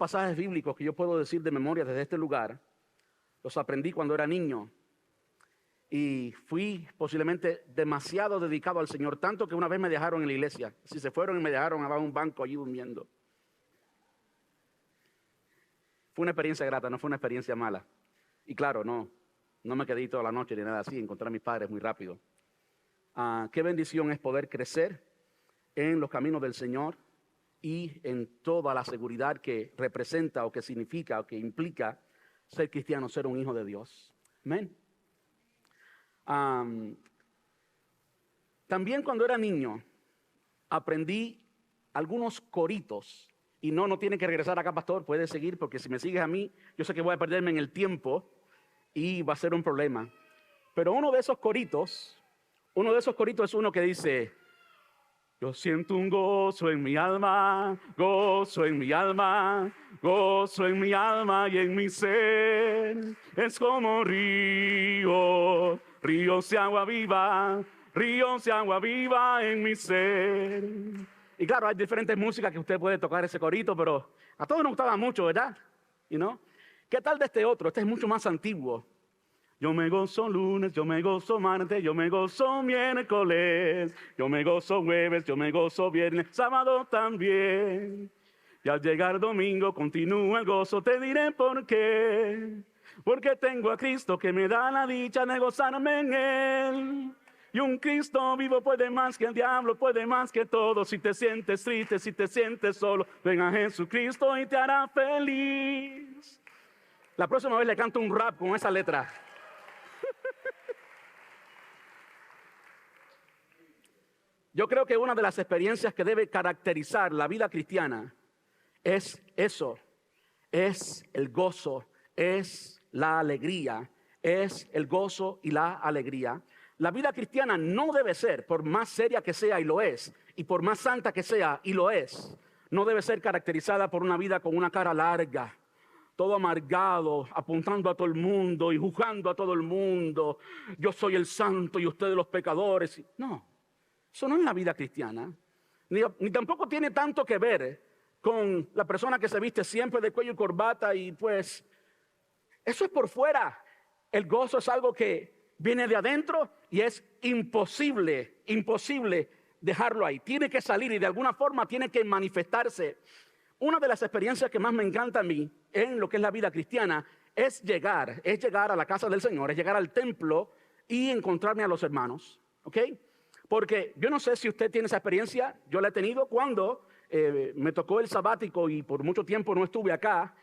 pasajes bíblicos que yo puedo decir de memoria desde este lugar, los aprendí cuando era niño. Y fui posiblemente demasiado dedicado al Señor, tanto que una vez me dejaron en la iglesia. Si se fueron y me dejaron abajo un banco allí durmiendo. Fue una experiencia grata, no fue una experiencia mala. Y claro, no me quedé toda la noche ni nada así, encontré a mis padres muy rápido. Qué bendición es poder crecer en los caminos del Señor y en toda la seguridad que representa o que significa o que implica ser cristiano, ser un hijo de Dios. Amén. También cuando era niño aprendí algunos coritos. Y no tiene que regresar acá, pastor, puede seguir, porque si me sigues a mí, yo sé que voy a perderme en el tiempo y va a ser un problema. Pero uno de esos coritos es uno que dice: yo siento un gozo en mi alma, gozo en mi alma, gozo en mi alma y en mi ser. Es como ríos de agua viva, ríos de agua viva en mi ser. Y claro, hay diferentes músicas que usted puede tocar ese corito, pero a todos nos gustaba mucho, ¿verdad? ¿Qué tal de este otro? Este es mucho más antiguo. Yo me gozo lunes, yo me gozo martes, yo me gozo miércoles, yo me gozo jueves, yo me gozo viernes, sábado también. Y al llegar domingo continúa el gozo, te diré por qué. Porque tengo a Cristo que me da la dicha de gozarme en Él. Y un Cristo vivo puede más que el diablo, puede más que todo. Si te sientes triste, si te sientes solo, ven a Jesucristo y te hará feliz. La próxima vez le canto un rap con esa letra. Yo creo que una de las experiencias que debe caracterizar la vida cristiana es eso, es el gozo, es la alegría, es el gozo y la alegría. La vida cristiana no debe ser, por más seria que sea, y lo es, y por más santa que sea, y lo es, no debe ser caracterizada por una vida con una cara larga, todo amargado, apuntando a todo el mundo y juzgando a todo el mundo. Yo soy el santo y ustedes los pecadores. No, eso no es la vida cristiana, ni tampoco tiene tanto que ver con la persona que se viste siempre de cuello y corbata y pues eso es por fuera. El gozo es algo que viene de adentro y es imposible dejarlo ahí. Tiene que salir y de alguna forma tiene que manifestarse. Una de las experiencias que más me encanta a mí en lo que es la vida cristiana es llegar a la casa del Señor, es llegar al templo y encontrarme a los hermanos, ¿ok? Porque yo no sé si usted tiene esa experiencia, yo la he tenido cuando me tocó el sabático y por mucho tiempo no estuve acá.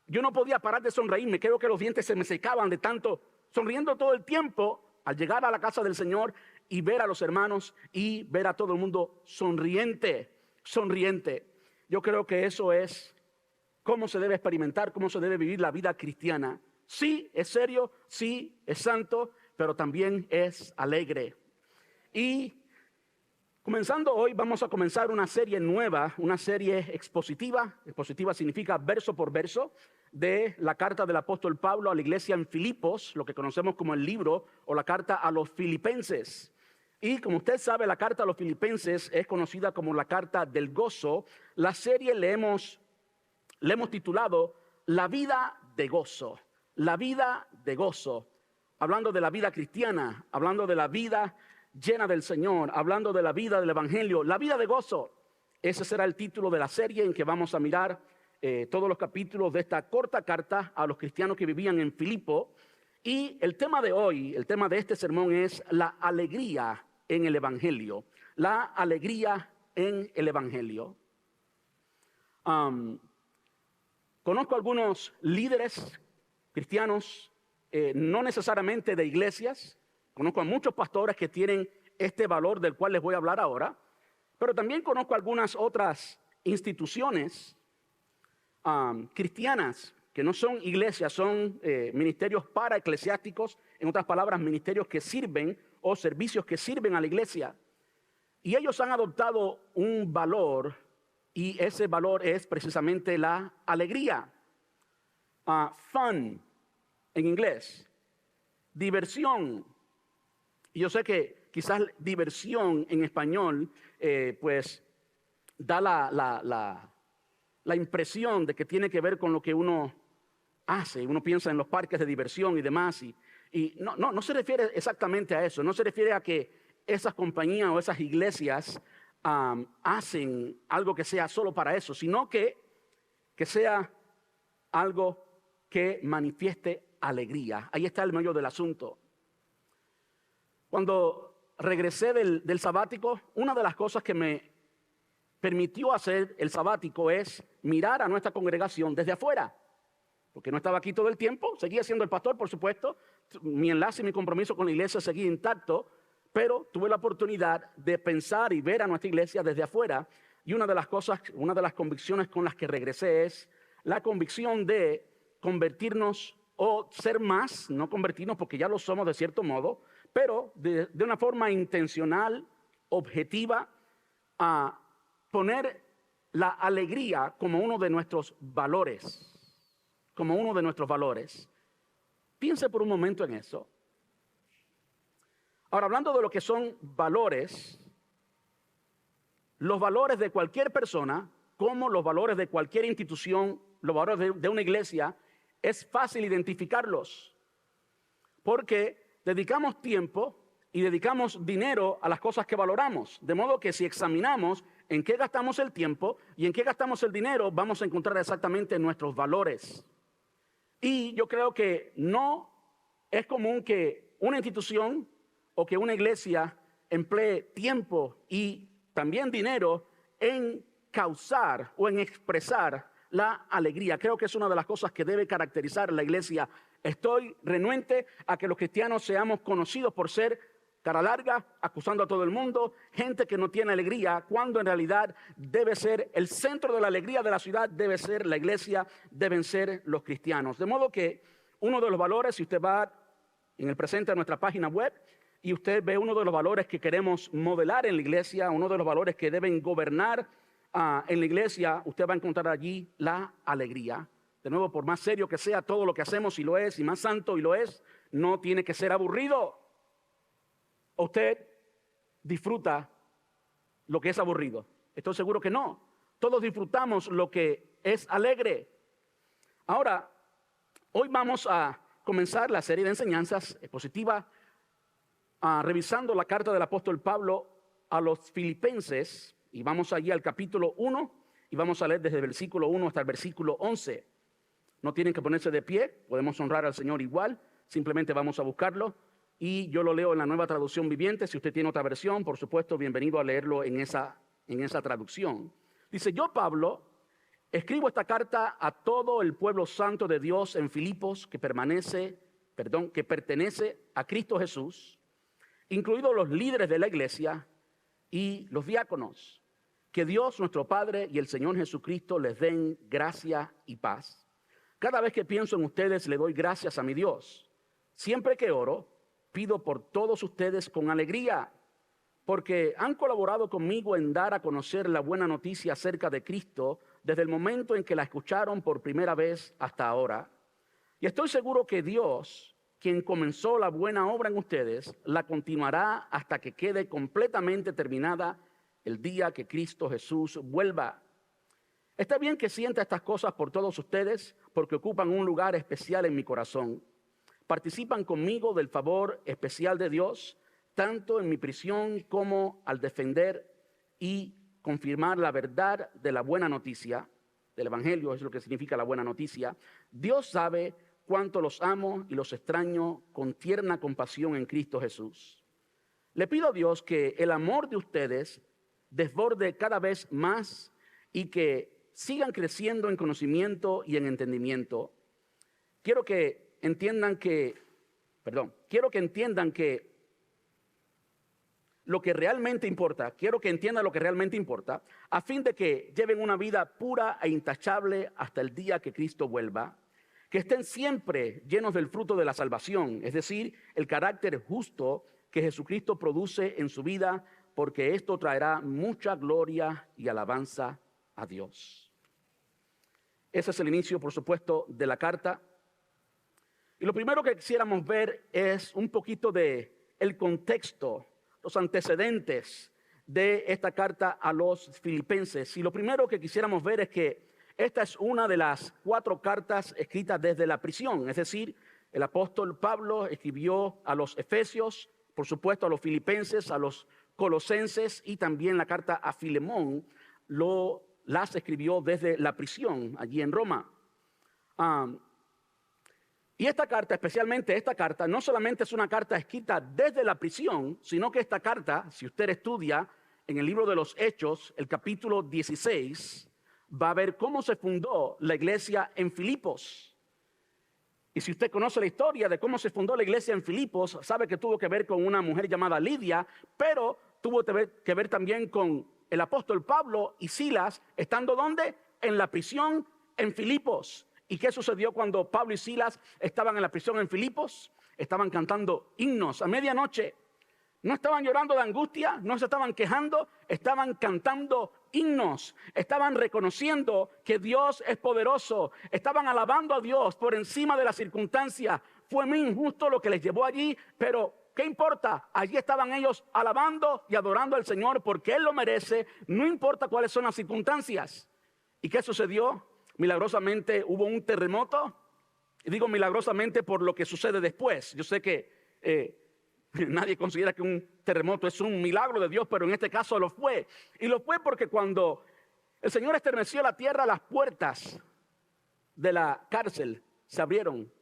Yo no podía parar de sonreírme, creo que los dientes se me secaban de tanto sonriendo todo el tiempo al llegar a la casa del Señor y ver a los hermanos y ver a todo el mundo sonriente. Yo creo que eso es cómo se debe experimentar, cómo se debe vivir la vida cristiana. Sí, es serio, sí, es santo, pero también es alegre. Y comenzando hoy vamos a comenzar una serie nueva, una serie expositiva. Expositiva significa verso por verso, de la carta del apóstol Pablo a la iglesia en Filipos, lo que conocemos como el libro o la carta a los filipenses. Y como usted sabe, la carta a los filipenses es conocida como la carta del gozo. La serie le hemos titulado La vida de gozo, la vida de gozo, hablando de la vida cristiana, hablando de la vida llena del Señor, hablando de la vida del Evangelio, la vida de gozo. Ese será el título de la serie en que vamos a mirar todos los capítulos de esta corta carta a los cristianos que vivían en Filipo. Y el tema de hoy, el tema de este sermón es la alegría en el Evangelio. La alegría en el Evangelio. Conozco algunos líderes cristianos, no necesariamente de iglesias. Conozco a muchos pastores que tienen este valor del cual les voy a hablar ahora. Pero también conozco algunas otras instituciones cristianas que no son iglesias, son ministerios paraeclesiásticos, en otras palabras, ministerios que sirven o servicios que sirven a la iglesia. Y ellos han adoptado un valor y ese valor es precisamente la alegría. Fun en inglés, diversión. Y yo sé que quizás diversión en español pues da la la impresión de que tiene que ver con lo que uno hace. Uno piensa en los parques de diversión y demás, y no se refiere exactamente a eso. No se refiere a que esas compañías o esas iglesias hacen algo que sea solo para eso, sino que sea algo que manifieste alegría. Ahí está el meollo del asunto. Cuando regresé del sabático, una de las cosas que me permitió hacer el sabático es mirar a nuestra congregación desde afuera, porque no estaba aquí todo el tiempo, seguía siendo el pastor, por supuesto, mi enlace y mi compromiso con la iglesia seguía intacto, pero tuve la oportunidad de pensar y ver a nuestra iglesia desde afuera, y una de las convicciones con las que regresé es la convicción de convertirnos o ser más, no convertirnos porque ya lo somos de cierto modo, pero de una forma intencional, objetiva, a poner la alegría como uno de nuestros valores, como uno de nuestros valores. Piense por un momento en eso. Ahora, hablando de lo que son valores, los valores de cualquier persona, como los valores de cualquier institución, los valores de una iglesia, es fácil identificarlos, porque dedicamos tiempo y dedicamos dinero a las cosas que valoramos. De modo que si examinamos en qué gastamos el tiempo y en qué gastamos el dinero, vamos a encontrar exactamente nuestros valores. Y yo creo que no es común que una institución o que una iglesia emplee tiempo y también dinero en causar o en expresar la alegría. Creo que es una de las cosas que debe caracterizar la iglesia. Estoy renuente a que los cristianos seamos conocidos por ser cara larga, acusando a todo el mundo, gente que no tiene alegría, cuando en realidad debe ser el centro de la alegría de la ciudad, debe ser la iglesia, deben ser los cristianos. De modo que uno de los valores, si usted va en el presente a nuestra página web y usted ve uno de los valores que queremos modelar en la iglesia, uno de los valores que deben gobernar en la iglesia, usted va a encontrar allí la alegría. De nuevo, por más serio que sea todo lo que hacemos, y lo es, y más santo y lo es, no tiene que ser aburrido. ¿Usted disfruta lo que es aburrido? Estoy seguro que no. Todos disfrutamos lo que es alegre. Ahora, hoy vamos a comenzar la serie de enseñanzas expositivas revisando la carta del apóstol Pablo a los filipenses, y vamos allí al capítulo 1 y vamos a leer desde el versículo 1 hasta el versículo 11. No tienen que ponerse de pie, podemos honrar al Señor igual, simplemente vamos a buscarlo. Y yo lo leo en la Nueva Traducción Viviente. Si usted tiene otra versión, por supuesto, bienvenido a leerlo en esa traducción. Dice: yo, Pablo, escribo esta carta a todo el pueblo santo de Dios en Filipos que pertenece a Cristo Jesús, incluidos los líderes de la iglesia y los diáconos. Que Dios nuestro Padre y el Señor Jesucristo les den gracia y paz. Cada vez que pienso en ustedes, le doy gracias a mi Dios. Siempre que oro, pido por todos ustedes con alegría, porque han colaborado conmigo en dar a conocer la buena noticia acerca de Cristo desde el momento en que la escucharon por primera vez hasta ahora. Y estoy seguro que Dios, quien comenzó la buena obra en ustedes, la continuará hasta que quede completamente terminada el día que Cristo Jesús vuelva. Está bien que sienta estas cosas por todos ustedes, porque ocupan un lugar especial en mi corazón. Participan conmigo del favor especial de Dios, tanto en mi prisión como al defender y confirmar la verdad de la buena noticia, del Evangelio, es lo que significa la buena noticia. Dios sabe cuánto los amo y los extraño con tierna compasión en Cristo Jesús. Le pido a Dios que el amor de ustedes desborde cada vez más y que sigan creciendo en conocimiento y en entendimiento. Quiero que entiendan que lo que realmente importa, a fin de que lleven una vida pura e intachable hasta el día que Cristo vuelva, que estén siempre llenos del fruto de la salvación, es decir, el carácter justo que Jesucristo produce en su vida, porque esto traerá mucha gloria y alabanza a Dios. Ese es el inicio, por supuesto, de la carta. Y lo primero que quisiéramos ver es un poquito de el contexto, los antecedentes de esta carta a los filipenses. Y lo primero que quisiéramos ver es que esta es una de las 4 cartas escritas desde la prisión. Es decir, el apóstol Pablo escribió a los Efesios, por supuesto a los Filipenses, a los Colosenses y también la carta a Filemón las escribió desde la prisión allí en Roma. Y esta carta, especialmente esta carta, no solamente es una carta escrita desde la prisión, sino que esta carta, si usted estudia en el libro de los Hechos, el capítulo 16, va a ver cómo se fundó la iglesia en Filipos. Y si usted conoce la historia de cómo se fundó la iglesia en Filipos, sabe que tuvo que ver con una mujer llamada Lidia, pero tuvo que ver también con el apóstol Pablo y Silas, estando ¿dónde? En la prisión en Filipos. ¿Y qué sucedió cuando Pablo y Silas estaban en la prisión en Filipos? Estaban cantando himnos a medianoche. No estaban llorando de angustia, no se estaban quejando, estaban cantando himnos, estaban reconociendo que Dios es poderoso, estaban alabando a Dios por encima de las circunstancias. Fue muy injusto lo que les llevó allí, pero ¿qué importa? Allí estaban ellos alabando y adorando al Señor porque Él lo merece, no importa cuáles son las circunstancias. ¿Y qué sucedió? Milagrosamente hubo un terremoto, y digo milagrosamente por lo que sucede después. Yo sé que nadie considera que un terremoto es un milagro de Dios, pero en este caso lo fue. Y lo fue porque cuando el Señor estremeció la tierra, las puertas de la cárcel se abrieron.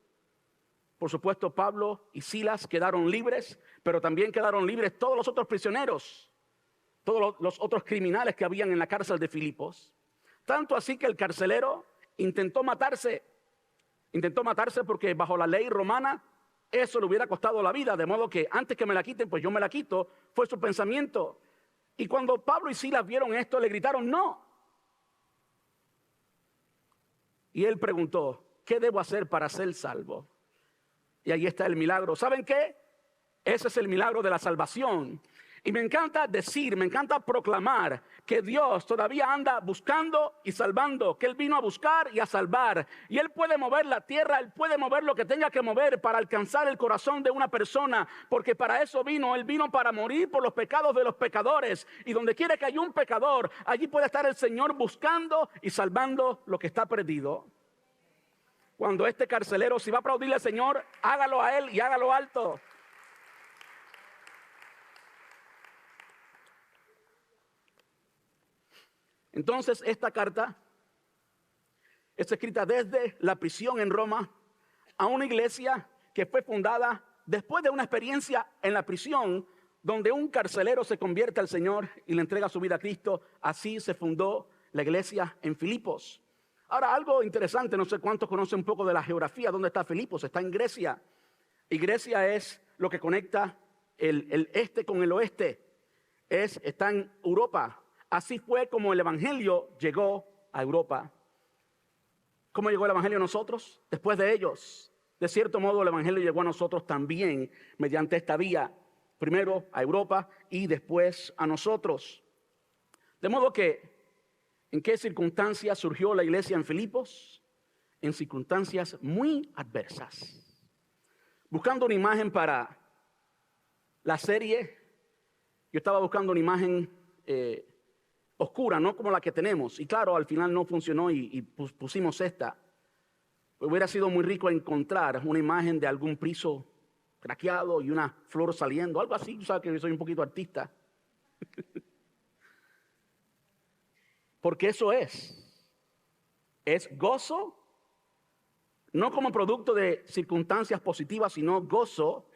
Por supuesto, Pablo y Silas quedaron libres, pero también quedaron libres todos los otros prisioneros, todos los otros criminales que habían en la cárcel de Filipos. Tanto así que el carcelero intentó matarse porque bajo la ley romana eso le hubiera costado la vida, de modo que antes que me la quiten, pues yo me la quito, fue su pensamiento. Y cuando Pablo y Silas vieron esto, le gritaron, no. Y él preguntó, ¿qué debo hacer para ser salvo? Y ahí está el milagro. ¿Saben qué? Ese es el milagro de la salvación. Y me encanta decir, me encanta proclamar que Dios todavía anda buscando y salvando, que Él vino a buscar y a salvar. Y Él puede mover la tierra, Él puede mover lo que tenga que mover para alcanzar el corazón de una persona, porque para eso vino. Él vino para morir por los pecados de los pecadores. Y donde quiera que haya un pecador, allí puede estar el Señor buscando y salvando lo que está perdido. Cuando este carcelero, si va a aplaudirle al Señor, hágalo a Él y hágalo alto. Entonces, esta carta es escrita desde la prisión en Roma a una iglesia que fue fundada después de una experiencia en la prisión donde un carcelero se convierte al Señor y le entrega su vida a Cristo. Así se fundó la iglesia en Filipos. Ahora, algo interesante, no sé cuántos conocen un poco de la geografía. ¿Dónde está Filipos? Está en Grecia. Y Grecia es lo que conecta el este con el oeste. Está en Europa. Así fue como el evangelio llegó a Europa. ¿Cómo llegó el evangelio a nosotros? Después de ellos. De cierto modo, el evangelio llegó a nosotros también mediante esta vía. Primero a Europa y después a nosotros. De modo que, ¿en qué circunstancias surgió la iglesia en Filipos? En circunstancias muy adversas. Buscando una imagen para la serie, yo estaba buscando una imagen oscura, no como la que tenemos. Y claro, al final no funcionó y pusimos esta. Hubiera sido muy rico encontrar una imagen de algún piso craqueado y una flor saliendo, algo así. Tú sabes que yo soy un poquito artista. Porque eso es gozo, no como producto de circunstancias positivas, sino gozo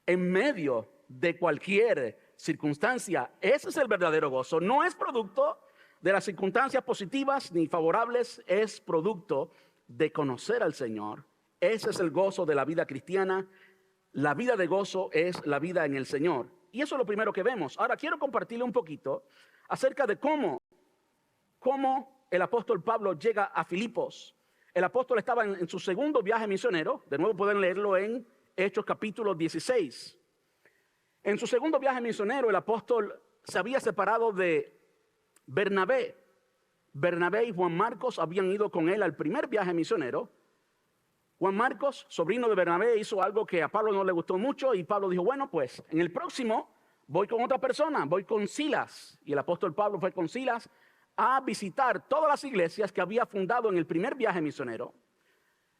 en medio de cualquier circunstancia. Ese es el verdadero gozo. No es producto de las circunstancias positivas ni favorables, es producto de conocer al Señor. Ese es el gozo de la vida cristiana. La vida de gozo es la vida en el Señor. Y eso es lo primero que vemos. Ahora quiero compartirle un poquito acerca de cómo el apóstol Pablo llega a Filipos. El apóstol estaba en su segundo viaje misionero. De nuevo pueden leerlo en Hechos capítulo 16. En su segundo viaje misionero, el apóstol se había separado de Bernabé. Bernabé y Juan Marcos habían ido con él al primer viaje misionero. Juan Marcos, sobrino de Bernabé, hizo algo que a Pablo no le gustó mucho y Pablo dijo, bueno, pues en el próximo voy con otra persona, voy con Silas. Y el apóstol Pablo fue con Silas a visitar todas las iglesias que había fundado en el primer viaje misionero.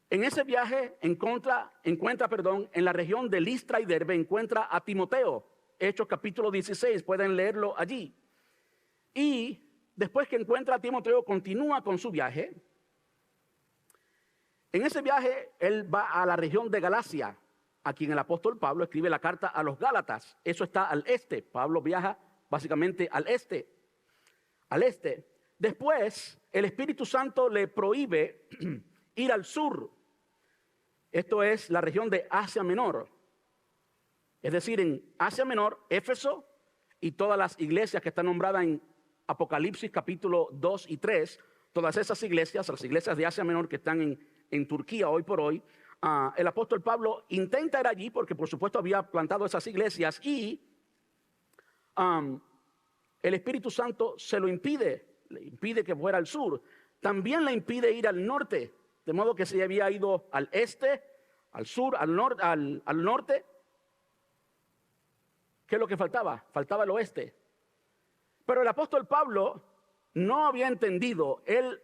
En ese viaje encuentra, en la región de Listra y Derbe, encuentra a Timoteo. Hechos capítulo 16, pueden leerlo allí. Y después que encuentra a Timoteo, continúa con su viaje. En ese viaje, él va a la región de Galacia, a quien el apóstol Pablo escribe la carta a los Gálatas. Eso está al este. Pablo viaja básicamente al este. Después, el Espíritu Santo le prohíbe ir al sur. Esto es la región de Asia Menor. Es decir, en Asia Menor, Éfeso y todas las iglesias que están nombradas en Apocalipsis capítulo 2 y 3, todas esas iglesias, las iglesias de Asia Menor que están en Turquía hoy por hoy, el apóstol Pablo intenta ir allí porque por supuesto había plantado esas iglesias y el Espíritu Santo se lo impide, le impide que fuera al sur. También le impide ir al norte, de modo que se había ido al este, al sur, al norte. ¿Qué es lo que faltaba? Faltaba el oeste. Pero el apóstol Pablo no había entendido. Él,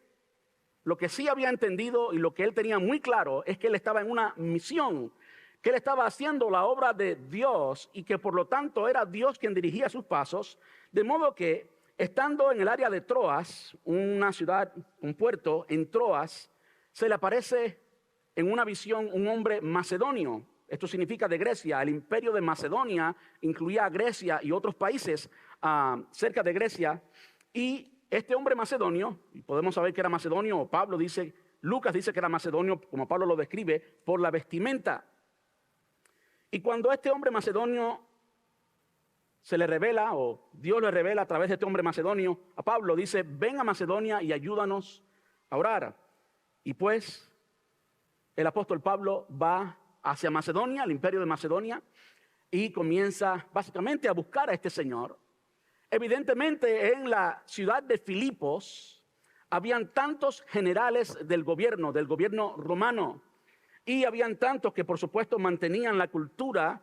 lo que sí había entendido y lo que él tenía muy claro es que él estaba en una misión, que él estaba haciendo la obra de Dios y que por lo tanto era Dios quien dirigía sus pasos. De modo que estando en el área de Troas, una ciudad, un puerto en Troas, se le aparece en una visión un hombre macedonio. Esto significa de Grecia. El imperio de Macedonia incluía a Grecia y otros países cerca de Grecia. Y este hombre macedonio, y podemos saber que era macedonio, o Pablo dice, Lucas dice que era macedonio, como Pablo lo describe, por la vestimenta. Y cuando este hombre macedonio se le revela, o Dios le revela a través de este hombre macedonio a Pablo, dice, ven a Macedonia y ayúdanos a orar. Y pues el apóstol Pablo va hacia Macedonia, el imperio de Macedonia, y comienza básicamente a buscar a este señor. Evidentemente en la ciudad de Filipos habían tantos generales del gobierno romano, y habían tantos que por supuesto mantenían la cultura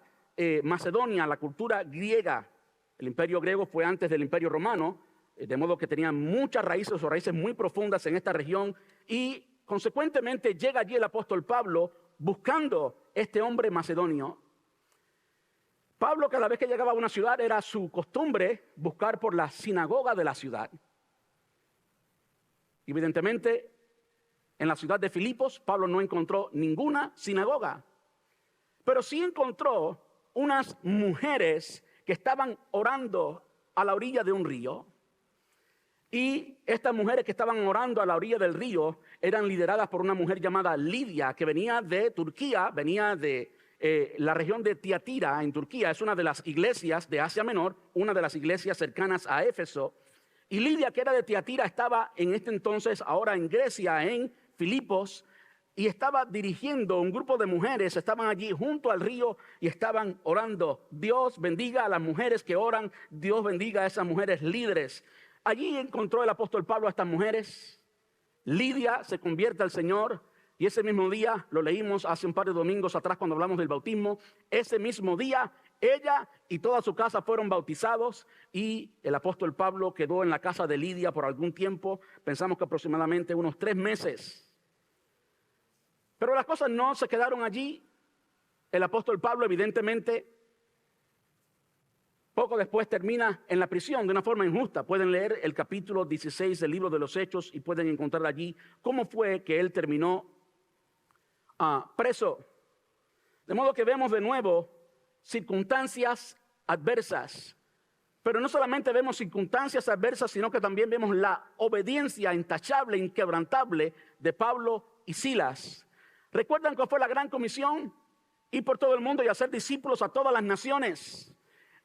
macedonia, la cultura griega. El imperio griego fue antes del imperio romano, de modo que tenían muchas raíces o raíces muy profundas en esta región, y consecuentemente llega allí el apóstol Pablo buscando este hombre macedonio. Pablo, cada vez que llegaba a una ciudad, era su costumbre buscar por la sinagoga de la ciudad. Evidentemente, en la ciudad de Filipos, Pablo no encontró ninguna sinagoga, pero sí encontró unas mujeres que estaban orando a la orilla de un río. Y estas mujeres que estaban orando a la orilla del río eran lideradas por una mujer llamada Lidia, que venía de Turquía, venía de la región de Tiatira en Turquía. Es una de las iglesias de Asia Menor, una de las iglesias cercanas a Éfeso. Y Lidia, que era de Tiatira, estaba en este entonces, ahora en Grecia, en Filipos, y estaba dirigiendo un grupo de mujeres. Estaban allí junto al río y estaban orando. Dios bendiga a las mujeres que oran, Dios bendiga a esas mujeres líderes. Allí encontró el apóstol Pablo a estas mujeres. Lidia se convierte al Señor y ese mismo día, lo leímos hace un par de domingos atrás cuando hablamos del bautismo, ese mismo día ella y toda su casa fueron bautizados y el apóstol Pablo quedó en la casa de Lidia por algún tiempo, pensamos que aproximadamente unos 3 meses. Pero las cosas no se quedaron allí. El apóstol Pablo evidentemente poco después termina en la prisión de una forma injusta. Pueden leer el capítulo 16 del libro de los Hechos y pueden encontrar allí cómo fue que él terminó preso. De modo que vemos de nuevo circunstancias adversas. Pero no solamente vemos circunstancias adversas, sino que también vemos la obediencia intachable, inquebrantable de Pablo y Silas. ¿Recuerdan cuál fue la gran comisión? Ir por todo el mundo y hacer discípulos a todas las naciones.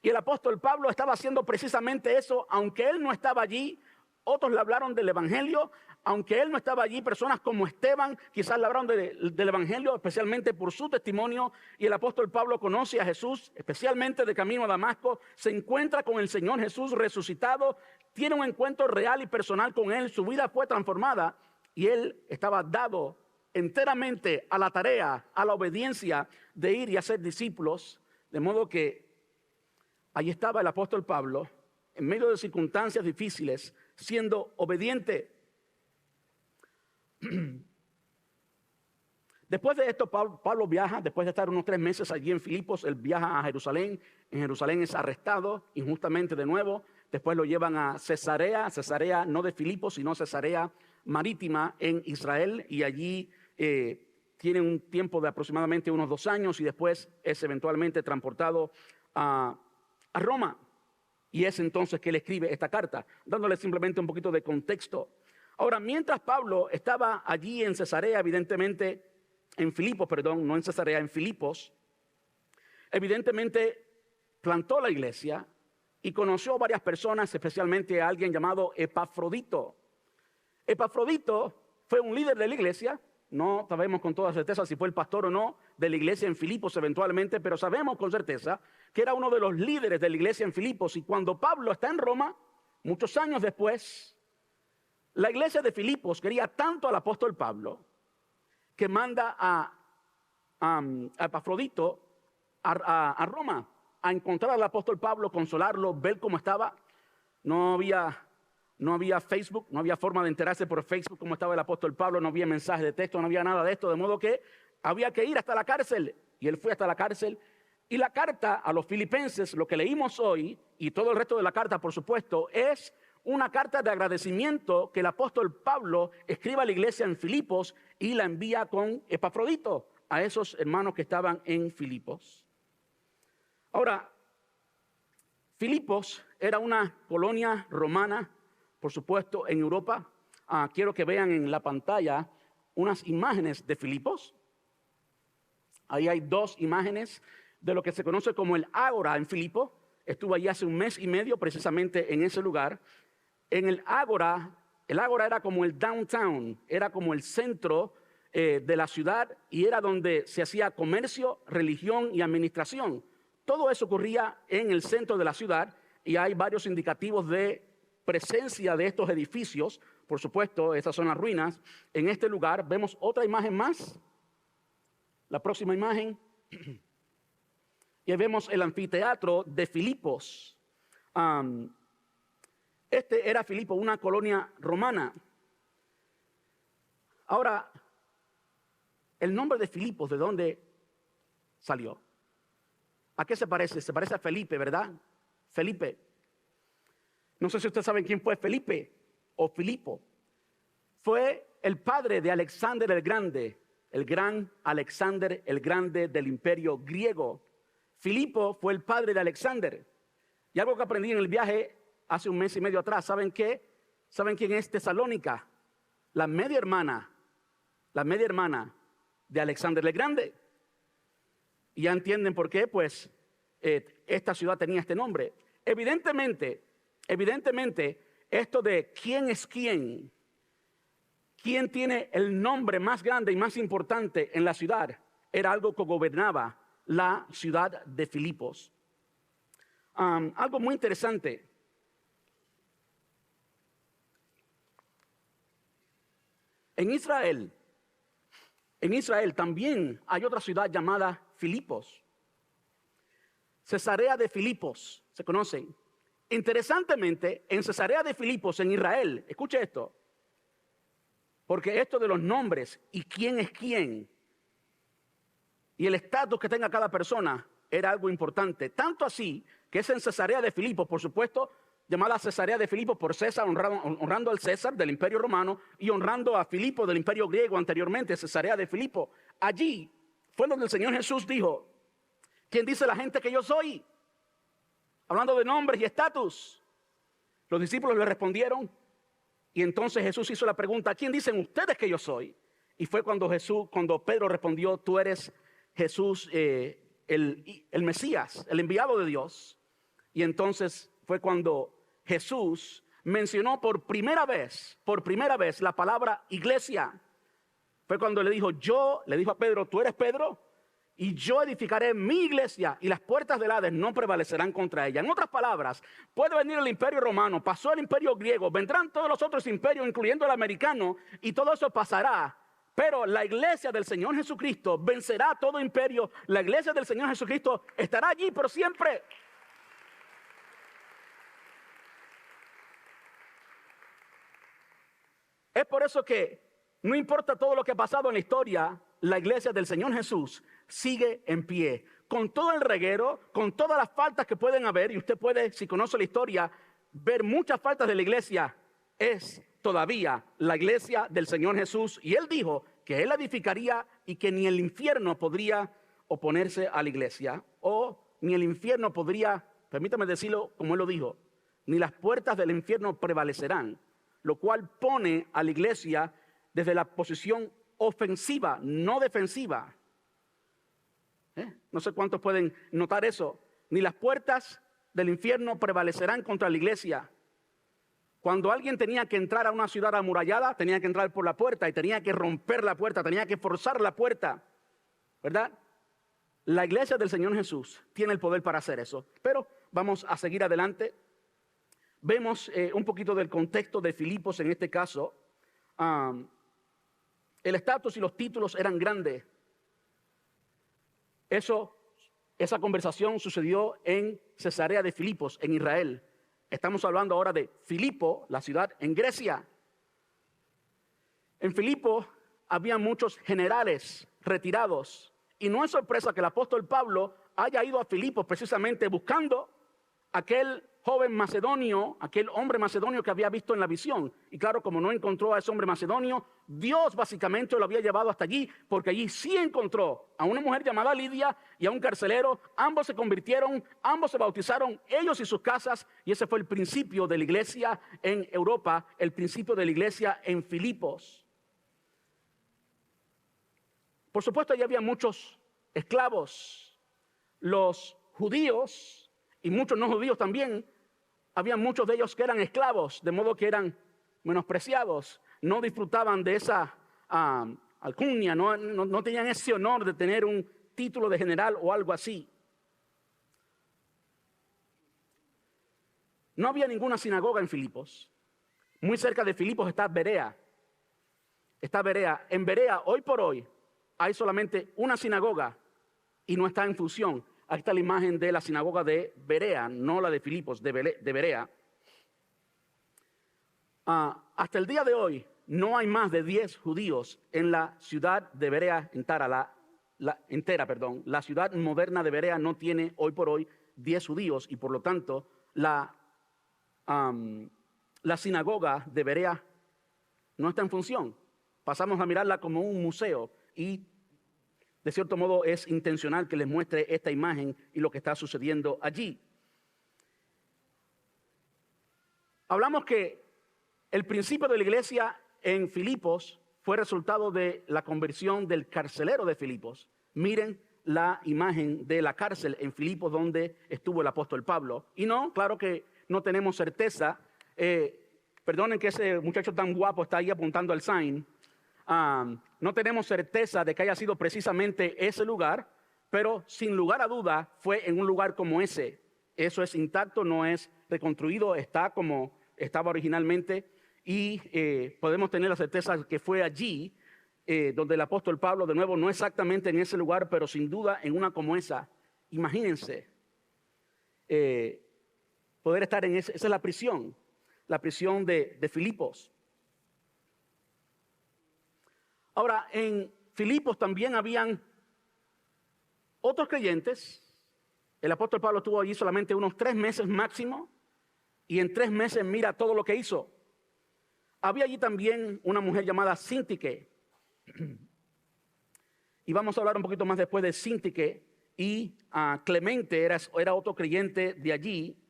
Y el apóstol Pablo estaba haciendo precisamente eso, aunque él no estaba allí. Otros le hablaron del evangelio, aunque él no estaba allí. Personas como Esteban quizás le hablaron del evangelio, especialmente por su testimonio. Y el apóstol Pablo conoce a Jesús, especialmente de camino a Damasco. Se encuentra con el Señor Jesús resucitado. Tiene un encuentro real y personal con él. Su vida fue transformada y él estaba dado enteramente a la tarea, a la obediencia de ir y hacer discípulos. De modo que ahí estaba el apóstol Pablo, en medio de circunstancias difíciles, siendo obediente. Después de esto, Pablo viaja, después de estar unos 3 meses allí en Filipos, él viaja a Jerusalén. En Jerusalén es arrestado injustamente de nuevo. Después lo llevan a Cesarea no de Filipos, sino Cesarea Marítima en Israel. Y allí tiene un tiempo de aproximadamente unos 2 años y después es eventualmente transportado a Roma. Y es entonces que él escribe esta carta, dándole simplemente un poquito de contexto. Ahora, mientras Pablo estaba allí en Cesarea, evidentemente, en Filipos, perdón, no en Cesarea, en Filipos, evidentemente plantó la iglesia y conoció a varias personas, especialmente a alguien llamado Epafrodito. Epafrodito fue un líder de la iglesia, no sabemos con toda certeza si fue el pastor o no de la iglesia en Filipos eventualmente, pero sabemos con certeza que era uno de los líderes de la iglesia en Filipos. Y cuando Pablo está en Roma, muchos años después, la iglesia de Filipos quería tanto al apóstol Pablo que manda a Epafrodito a Roma a encontrar al apóstol Pablo, consolarlo, ver cómo estaba. No había Facebook, no había forma de enterarse por Facebook cómo estaba el apóstol Pablo, no había mensaje de texto, no había nada de esto, de modo que había que ir hasta la cárcel. Y él fue hasta la cárcel. Y la carta a los filipenses, lo que leímos hoy, y todo el resto de la carta, por supuesto, es una carta de agradecimiento que el apóstol Pablo escribe a la iglesia en Filipos y la envía con Epafrodito a esos hermanos que estaban en Filipos. Ahora, Filipos era una colonia romana, por supuesto, en Europa. Quiero que vean en la pantalla unas imágenes de Filipos. Ahí hay 2 imágenes de lo que se conoce como el Ágora en Filipos. Estuve allí hace 1 mes y medio precisamente en ese lugar. En el Ágora era como el downtown, era como el centro de la ciudad y era donde se hacía comercio, religión y administración. Todo eso ocurría en el centro de la ciudad y hay varios indicativos de presencia de estos edificios. Por supuesto, estas son las ruinas. En este lugar vemos otra imagen más. La próxima imagen. Y vemos el anfiteatro de Filipos. Este era Filipos, una colonia romana. Ahora, el nombre de Filipos, ¿de dónde salió? ¿A qué se parece? Se parece a Felipe, ¿verdad? Felipe. No sé si ustedes saben quién fue Felipe o Filipo. Fue el padre de Alexander el Grande, el gran Alexander el Grande del Imperio griego. Filipo fue el padre de Alexander. Y algo que aprendí en el viaje hace 1 mes y medio atrás, ¿saben qué? ¿Saben quién es Tesalónica? La media hermana de Alexander el Grande. Y ya entienden por qué, pues, esta ciudad tenía este nombre. Evidentemente, esto de quién es quién tiene el nombre más grande y más importante en la ciudad, era algo que gobernaba la ciudad de Filipos. Algo muy interesante. En Israel también hay otra ciudad llamada Filipos. Cesarea de Filipos, se conoce. Interesantemente, en Cesarea de Filipos, en Israel, escuche esto, porque esto de los nombres y quién es quién y el estatus que tenga cada persona era algo importante. Tanto así que es en Cesarea de Filipos, por supuesto, llamada Cesarea de Filipos por César, honrando al César del Imperio Romano y honrando a Filipo del Imperio Griego anteriormente, Cesarea de Filipos. Allí fue donde el Señor Jesús dijo: ¿quién dice la gente que yo soy? Hablando de nombres y estatus. Los discípulos le respondieron y entonces Jesús hizo la pregunta: ¿quién dicen ustedes que yo soy? Y fue cuando Pedro respondió: tú eres Jesús, el Mesías, el enviado de Dios. Y entonces fue cuando Jesús mencionó por primera vez la palabra iglesia. Fue cuando le dijo a Pedro: tú eres Pedro, y yo edificaré mi iglesia y las puertas del Hades no prevalecerán contra ella. En otras palabras, puede venir el Imperio Romano, pasó el Imperio Griego, vendrán todos los otros imperios, incluyendo el americano, y todo eso pasará. Pero la iglesia del Señor Jesucristo vencerá todo imperio. La iglesia del Señor Jesucristo estará allí, pero siempre. Es por eso que no importa todo lo que ha pasado en la historia, la iglesia del Señor Jesús sigue en pie. Con todo el reguero, con todas las faltas que pueden haber, y usted puede, si conoce la historia, ver muchas faltas de la iglesia, es todavía la iglesia del Señor Jesús. Y Él dijo que Él la edificaría y que ni el infierno podría oponerse a la iglesia, o ni el infierno podría, permítame decirlo como Él lo dijo, ni las puertas del infierno prevalecerán, lo cual pone a la iglesia desde la posición ofensiva, no defensiva. No sé cuántos pueden notar eso. Ni las puertas del infierno prevalecerán contra la iglesia. Cuando alguien tenía que entrar a una ciudad amurallada, tenía que entrar por la puerta y tenía que romper la puerta, tenía que forzar la puerta, ¿verdad? La iglesia del Señor Jesús tiene el poder para hacer eso. Pero vamos a seguir adelante. Vemos un poquito del contexto de Filipos en este caso. El estatus y los títulos eran grandes. Esa conversación sucedió en Cesarea de Filipos, en Israel. Estamos hablando ahora de Filipo, la ciudad en Grecia. En Filipo había muchos generales retirados. Y no es sorpresa que el apóstol Pablo haya ido a Filipos precisamente buscando aquel joven macedonio, aquel hombre macedonio que había visto en la visión. Y claro, como no encontró a ese hombre macedonio, Dios básicamente lo había llevado hasta allí, porque allí sí encontró a una mujer llamada Lidia y a un carcelero. Ambos se convirtieron, ambos se bautizaron, ellos y sus casas, y ese fue el principio de la iglesia en Europa, el principio de la iglesia en Filipos. Por supuesto, allí había muchos esclavos. Los judíos y muchos no judíos también, había muchos de ellos que eran esclavos, de modo que eran menospreciados, no disfrutaban de esa alcunia, no tenían ese honor de tener un título de general o algo así. No había ninguna sinagoga en Filipos. Muy cerca de Filipos está Berea. En Berea, hoy por hoy, hay solamente una sinagoga y no está en función. Aquí está la imagen de la sinagoga de Berea, no la de Filipos, de Berea. Hasta el día de hoy no hay más de 10 judíos en la ciudad de Berea entera. La ciudad moderna de Berea no tiene hoy por hoy 10 judíos y por lo tanto la sinagoga de Berea no está en función. Pasamos a mirarla como un museo y de cierto modo es intencional que les muestre esta imagen y lo que está sucediendo allí. Hablamos que el principio de la iglesia en Filipos fue resultado de la conversión del carcelero de Filipos. Miren la imagen de la cárcel en Filipos donde estuvo el apóstol Pablo. Y no, claro que no tenemos certeza. Perdonen que ese muchacho tan guapo está ahí apuntando al sign. No tenemos certeza de que haya sido precisamente ese lugar, pero sin lugar a duda fue en un lugar como ese. Eso es intacto, no es reconstruido, está como estaba originalmente y podemos tener la certeza de que fue allí donde el apóstol Pablo, de nuevo, no exactamente en ese lugar, pero sin duda en una como esa. Imagínense poder estar en esa es la prisión de Filipos. Ahora, en Filipos también habían otros creyentes. El apóstol Pablo estuvo allí solamente unos 3 meses máximo. Y en 3 meses mira todo lo que hizo. Había allí también una mujer llamada Síntique. Y vamos a hablar un poquito más después de Síntique. Y Clemente era otro creyente de allí.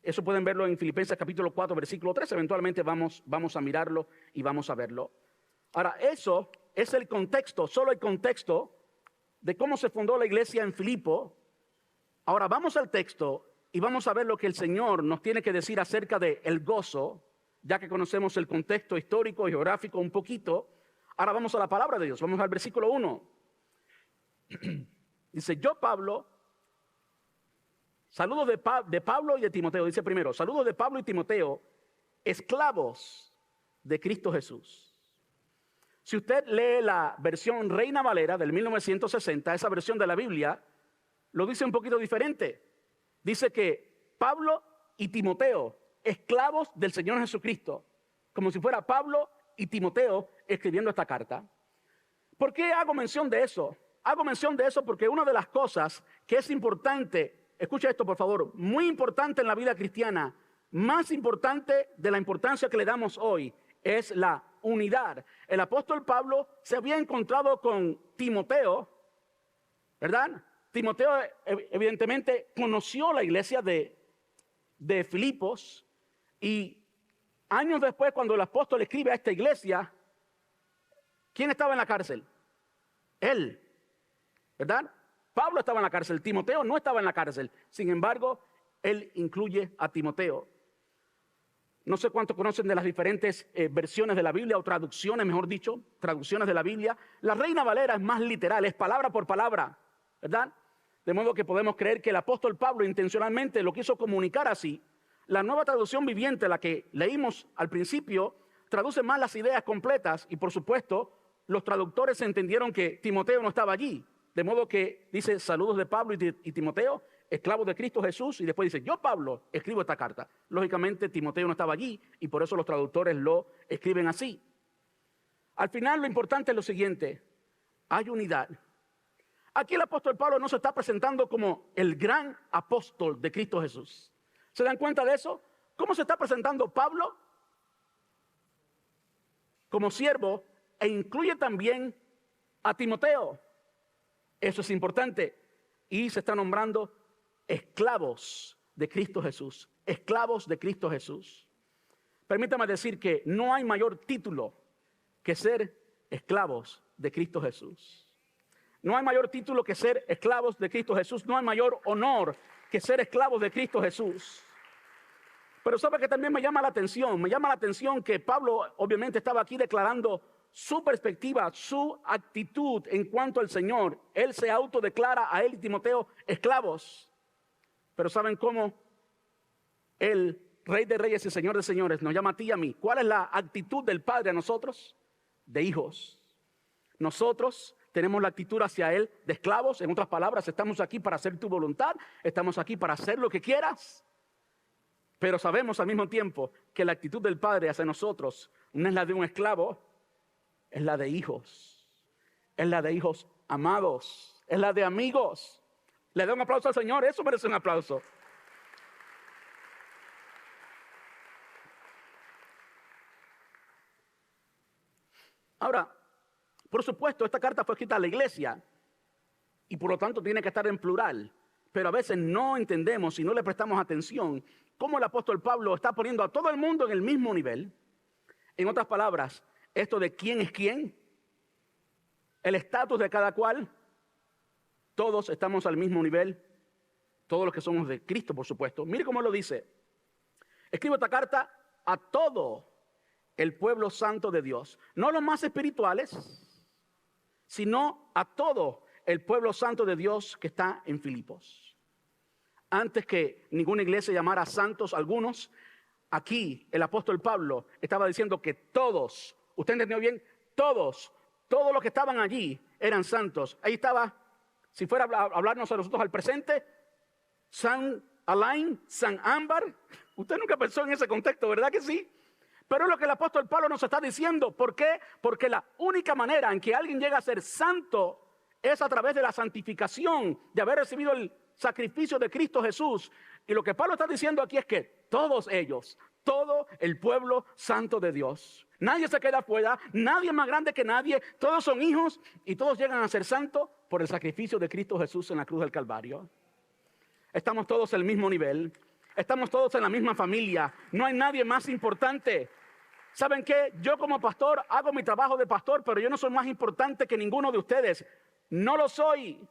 Eso pueden verlo en Filipenses capítulo 4, versículo 3. Eventualmente vamos a mirarlo y vamos a verlo. Ahora, eso es el contexto, solo el contexto de cómo se fundó la iglesia en Filipo. Ahora vamos al texto y vamos a ver lo que el Señor nos tiene que decir acerca del gozo, ya que conocemos el contexto histórico y geográfico un poquito. Ahora vamos a la palabra de Dios, vamos al versículo 1. Dice, yo Pablo, saludos de Pablo y de Timoteo. Dice primero, saludos de Pablo y Timoteo, esclavos de Cristo Jesús. Si usted lee la versión Reina Valera del 1960, esa versión de la Biblia, lo dice un poquito diferente. Dice que Pablo y Timoteo, esclavos del Señor Jesucristo. como si fuera Pablo y Timoteo escribiendo esta carta. ¿Por qué hago mención de eso? Hago mención de eso porque una de las cosas que es importante, escucha esto por favor, muy importante en la vida cristiana, más importante de la importancia que le damos hoy, es la unidad. El apóstol Pablo se había encontrado con Timoteo, ¿verdad? Timoteo evidentemente conoció la iglesia de Filipos y años después, cuando el apóstol escribe a esta iglesia, ¿quién estaba en la cárcel? Él, ¿verdad? Pablo estaba en la cárcel, Timoteo no estaba en la cárcel. Sin embargo, él incluye a Timoteo. No sé cuánto conocen de las diferentes versiones de la Biblia o traducciones, mejor dicho, traducciones de la Biblia. La Reina Valera es más literal, es palabra por palabra, ¿verdad? De modo que podemos creer que el apóstol Pablo intencionalmente lo quiso comunicar así. La Nueva Traducción Viviente, la que leímos al principio, traduce más las ideas completas y por supuesto los traductores entendieron que Timoteo no estaba allí. De modo que dice saludos de Pablo y Timoteo, esclavos de Cristo Jesús, y después dice yo Pablo escribo esta carta. Lógicamente Timoteo no estaba allí y por eso los traductores lo escriben así. Al final lo importante es lo siguiente, hay unidad. Aquí el apóstol Pablo no se está presentando como el gran apóstol de Cristo Jesús. ¿Se dan cuenta de eso? ¿Cómo se está presentando Pablo? Como siervo e incluye también a Timoteo. Eso es importante. Y se está nombrando esclavos de Cristo Jesús. Esclavos de Cristo Jesús. Permítame decir que no hay mayor título que ser esclavos de Cristo Jesús. No hay mayor título que ser esclavos de Cristo Jesús. No hay mayor honor que ser esclavos de Cristo Jesús. Pero sabe que también me llama la atención que Pablo obviamente estaba aquí declarando su perspectiva, su actitud en cuanto al Señor. Él se autodeclara a él y Timoteo esclavos. Pero ¿saben cómo? El Rey de Reyes y Señor de Señores nos llama a ti y a mí. ¿Cuál es la actitud del Padre a nosotros? De hijos. Nosotros tenemos la actitud hacia Él de esclavos. En otras palabras, estamos aquí para hacer tu voluntad. Estamos aquí para hacer lo que quieras. Pero sabemos al mismo tiempo que la actitud del Padre hacia nosotros no es la de un esclavo, es la de hijos. Es la de hijos amados. Es la de amigos. Le doy un aplauso al Señor, eso merece un aplauso. Ahora, por supuesto, esta carta fue escrita a la iglesia y por lo tanto tiene que estar en plural. Pero a veces no entendemos y no le prestamos atención cómo el apóstol Pablo está poniendo a todo el mundo en el mismo nivel. En otras palabras, esto de quién es quién, el estatus de cada cual, todos estamos al mismo nivel, todos los que somos de Cristo, por supuesto. Mire cómo lo dice. Escribo esta carta a todo el pueblo santo de Dios, no los más espirituales, sino a todo el pueblo santo de Dios que está en Filipos. Antes que ninguna iglesia llamara santos algunos, aquí el apóstol Pablo estaba diciendo que todos, ¿usted entendió bien? Todos los que estaban allí eran santos. Ahí estaba, si fuera a hablarnos a nosotros al presente, San Alain, San Ámbar. Usted nunca pensó en ese contexto, ¿verdad que sí? Pero es lo que el apóstol Pablo nos está diciendo. ¿Por qué? Porque la única manera en que alguien llega a ser santo es a través de la santificación, de haber recibido el sacrificio de Cristo Jesús. Y lo que Pablo está diciendo aquí es que todos ellos, todo el pueblo santo de Dios, nadie se queda afuera, nadie es más grande que nadie, todos son hijos y todos llegan a ser santos por el sacrificio de Cristo Jesús en la cruz del Calvario. Estamos todos en el mismo nivel, estamos todos en la misma familia, no hay nadie más importante. ¿Saben qué? Yo como pastor hago mi trabajo de pastor, pero yo no soy más importante que ninguno de ustedes. No lo soy.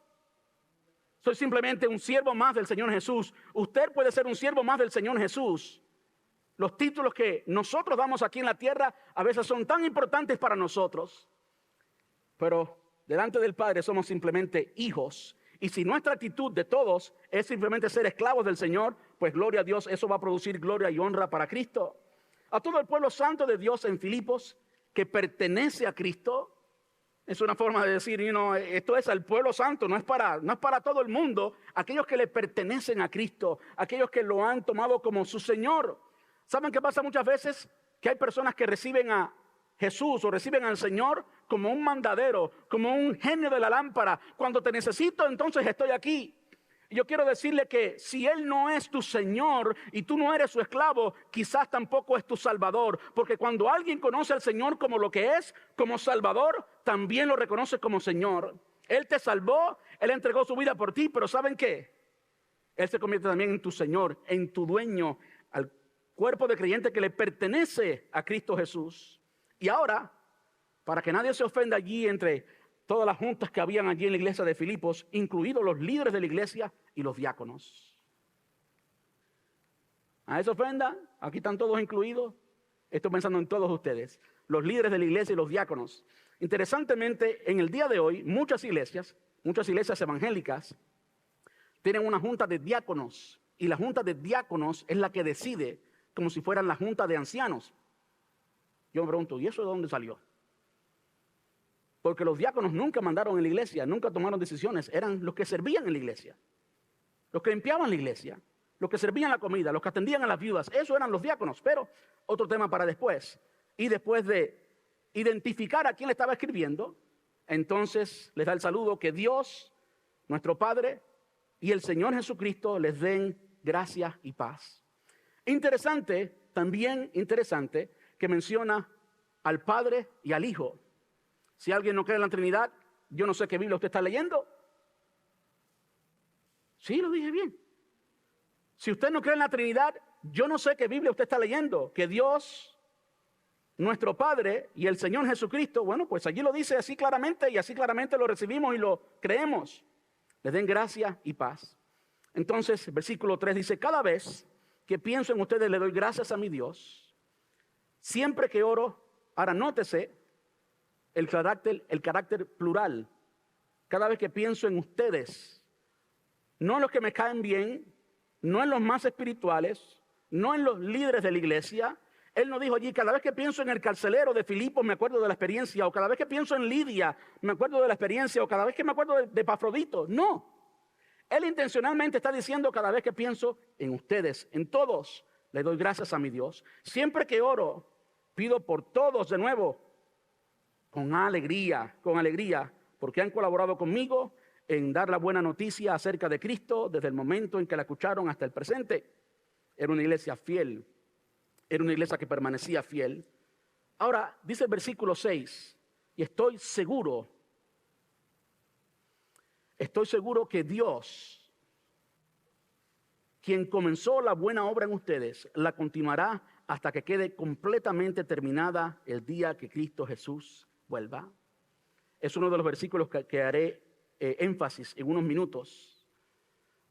Soy simplemente un siervo más del Señor Jesús. Usted puede ser un siervo más del Señor Jesús. Los títulos que nosotros damos aquí en la tierra a veces son tan importantes para nosotros. Pero delante del Padre somos simplemente hijos. Y si nuestra actitud de todos es simplemente ser esclavos del Señor, pues gloria a Dios, eso va a producir gloria y honra para Cristo. A todo el pueblo santo de Dios en Filipos que pertenece a Cristo. Es una forma de decir, esto es al pueblo santo, no es para todo el mundo. Aquellos que le pertenecen a Cristo, aquellos que lo han tomado como su Señor. ¿Saben qué pasa muchas veces? que hay personas que reciben a Jesús o reciben al Señor como un mandadero, como un genio de la lámpara. Cuando te necesito, entonces estoy aquí. Y yo quiero decirle que si Él no es tu Señor y tú no eres su esclavo, quizás tampoco es tu Salvador. Porque cuando alguien conoce al Señor como lo que es, como Salvador, también lo reconoce como Señor. Él te salvó, Él entregó su vida por ti, pero ¿saben qué? Él se convierte también en tu Señor, en tu dueño, al cuerpo de creyente que le pertenece a Cristo Jesús. Y ahora, para que nadie se ofenda allí entre todas las juntas que habían allí en la iglesia de Filipos, incluidos los líderes de la iglesia y los diáconos. ¿A esa ofenda? Aquí están todos incluidos. Estoy pensando en todos ustedes, los líderes de la iglesia y los diáconos. Interesantemente, en el día de hoy, muchas iglesias evangélicas, tienen una junta de diáconos. Y la junta de diáconos es la que decide, como si fueran la junta de ancianos. Yo me pregunto, ¿y eso de dónde salió? Porque los diáconos nunca mandaron en la iglesia, nunca tomaron decisiones. Eran los que servían en la iglesia, los que limpiaban la iglesia, los que servían la comida, los que atendían a las viudas. Eso eran los diáconos, pero otro tema para después. Y después de identificar a quién le estaba escribiendo, entonces les da el saludo: que Dios, nuestro Padre, y el Señor Jesucristo les den gracia y paz. Interesante, también interesante, que menciona al Padre y al Hijo. Si alguien no cree en la Trinidad, yo no sé qué Biblia usted está leyendo. Sí, lo dije bien. Si usted no cree en la Trinidad, yo no sé qué Biblia usted está leyendo. Que Dios, nuestro Padre y el Señor Jesucristo, bueno, pues allí lo dice así claramente y así claramente lo recibimos y lo creemos. Les den gracia y paz. Entonces, versículo 3 dice: cada vez que pienso en ustedes le doy gracias a mi Dios. Siempre que oro, ahora nótese el carácter plural. Cada vez que pienso en ustedes, no en los que me caen bien, no en los más espirituales, no en los líderes de la iglesia. Él no dijo allí: cada vez que pienso en el carcelero de Filipos me acuerdo de la experiencia, o cada vez que pienso en Lidia me acuerdo de la experiencia, o cada vez que me acuerdo de Epafrodito. No, él intencionalmente está diciendo: cada vez que pienso en ustedes, en todos, le doy gracias a mi Dios. Siempre que oro, pido por todos de nuevo, con alegría, porque han colaborado conmigo en dar la buena noticia acerca de Cristo desde el momento en que la escucharon hasta el presente. Era una iglesia fiel, era una iglesia que permanecía fiel. Ahora, dice el versículo 6, y estoy seguro que Dios, quien comenzó la buena obra en ustedes, la continuará hasta que quede completamente terminada el día que Cristo Jesús vuelva. Es uno de los versículos que haré énfasis en unos minutos.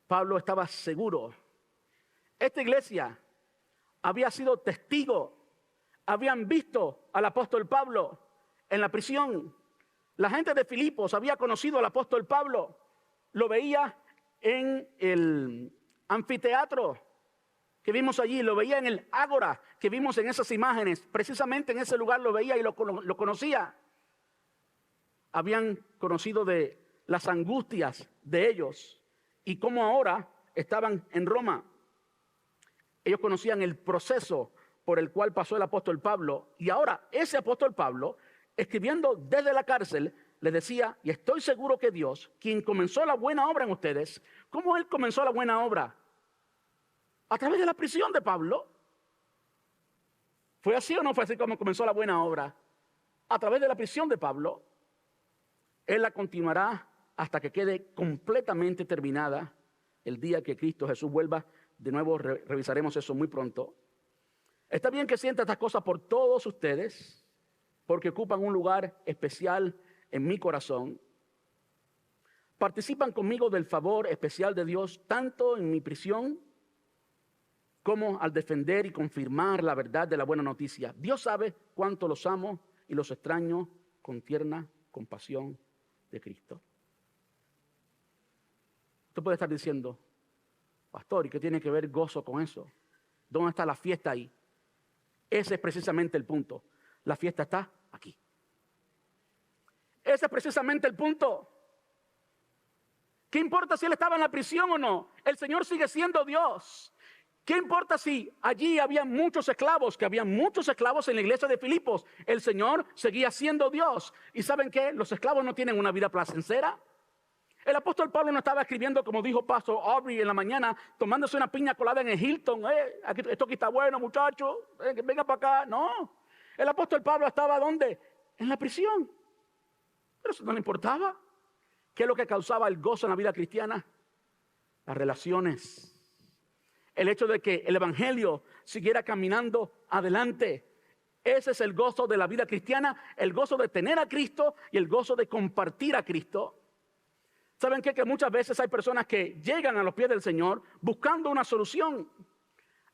Pablo estaba seguro. Esta iglesia había sido testigo, habían visto al apóstol Pablo en la prisión. La gente de Filipos había conocido al apóstol Pablo, lo veía en el anfiteatro que vimos allí, lo veía en el ágora que vimos en esas imágenes. Precisamente en ese lugar lo veía y lo conocía. Habían conocido de las angustias de ellos y cómo ahora estaban en Roma. Ellos conocían el proceso por el cual pasó el apóstol Pablo, y ahora ese apóstol Pablo, escribiendo desde la cárcel, les decía: y estoy seguro que Dios, quien comenzó la buena obra en ustedes. ¿Cómo Él comenzó la buena obra? A través de la prisión de Pablo. ¿Fue así o no fue así como comenzó la buena obra? A través de la prisión de Pablo. Él la continuará hasta que quede completamente terminada el día que Cristo Jesús vuelva. De nuevo revisaremos eso muy pronto. Está bien que sienta estas cosas por todos ustedes, porque ocupan un lugar especial en mi corazón. Participan conmigo del favor especial de Dios, tanto en mi prisión como al defender y confirmar la verdad de la buena noticia. Dios sabe cuánto los amo y los extraño con tierna compasión de Cristo. Usted puede estar diciendo: pastor, ¿y qué tiene que ver gozo con eso? ¿Dónde está la fiesta ahí? Ese es precisamente el punto. La fiesta está aquí. Ese es precisamente el punto. ¿Qué importa si él estaba en la prisión o no? El Señor sigue siendo Dios. ¿Qué importa si allí había muchos esclavos? Que había muchos esclavos en la iglesia de Filipos. El Señor seguía siendo Dios. ¿Y saben qué? Los esclavos no tienen una vida placentera. El apóstol Pablo no estaba escribiendo, como dijo Pastor Aubrey en la mañana, tomándose una piña colada en el Hilton. Esto aquí está bueno, muchachos. Venga para acá. No. El apóstol Pablo estaba ¿dónde? En la prisión. Pero eso no le importaba. ¿Qué es lo que causaba el gozo en la vida cristiana? Las relaciones. El hecho de que el evangelio siguiera caminando adelante. Ese es el gozo de la vida cristiana, el gozo de tener a Cristo y el gozo de compartir a Cristo. ¿Saben qué? Que muchas veces hay personas que llegan a los pies del Señor buscando una solución.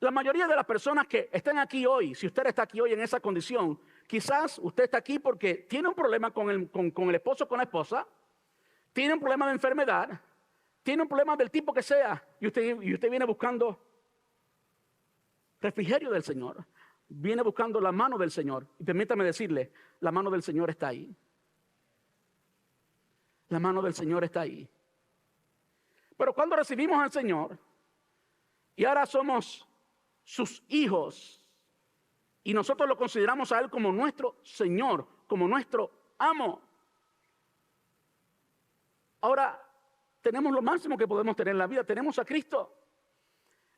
La mayoría de las personas que están aquí hoy, si usted está aquí hoy en esa condición, quizás usted está aquí porque tiene un problema con el esposo o con la esposa, tiene un problema de enfermedad, tiene un problema del tipo que sea, y usted viene buscando refrigerio del Señor, viene buscando la mano del Señor. Y permítame decirle, la mano del Señor está ahí. La mano del Señor está ahí. Pero cuando recibimos al Señor y ahora somos sus hijos y nosotros lo consideramos a Él como nuestro Señor, como nuestro amo, ahora tenemos lo máximo que podemos tener en la vida, tenemos a Cristo.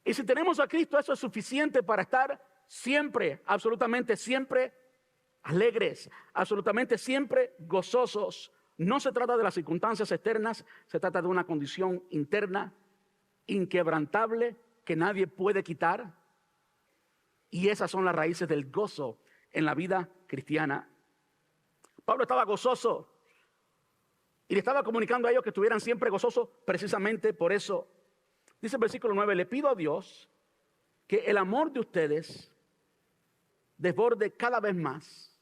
Y si tenemos a Cristo, eso es suficiente para estar siempre, absolutamente siempre alegres, absolutamente siempre gozosos. No se trata de las circunstancias externas, se trata de una condición interna, inquebrantable, que nadie puede quitar. Y esas son las raíces del gozo en la vida cristiana. Pablo estaba gozoso y le estaba comunicando a ellos que estuvieran siempre gozosos precisamente por eso. Dice el versículo 9, le pido a Dios que el amor de ustedes desborde cada vez más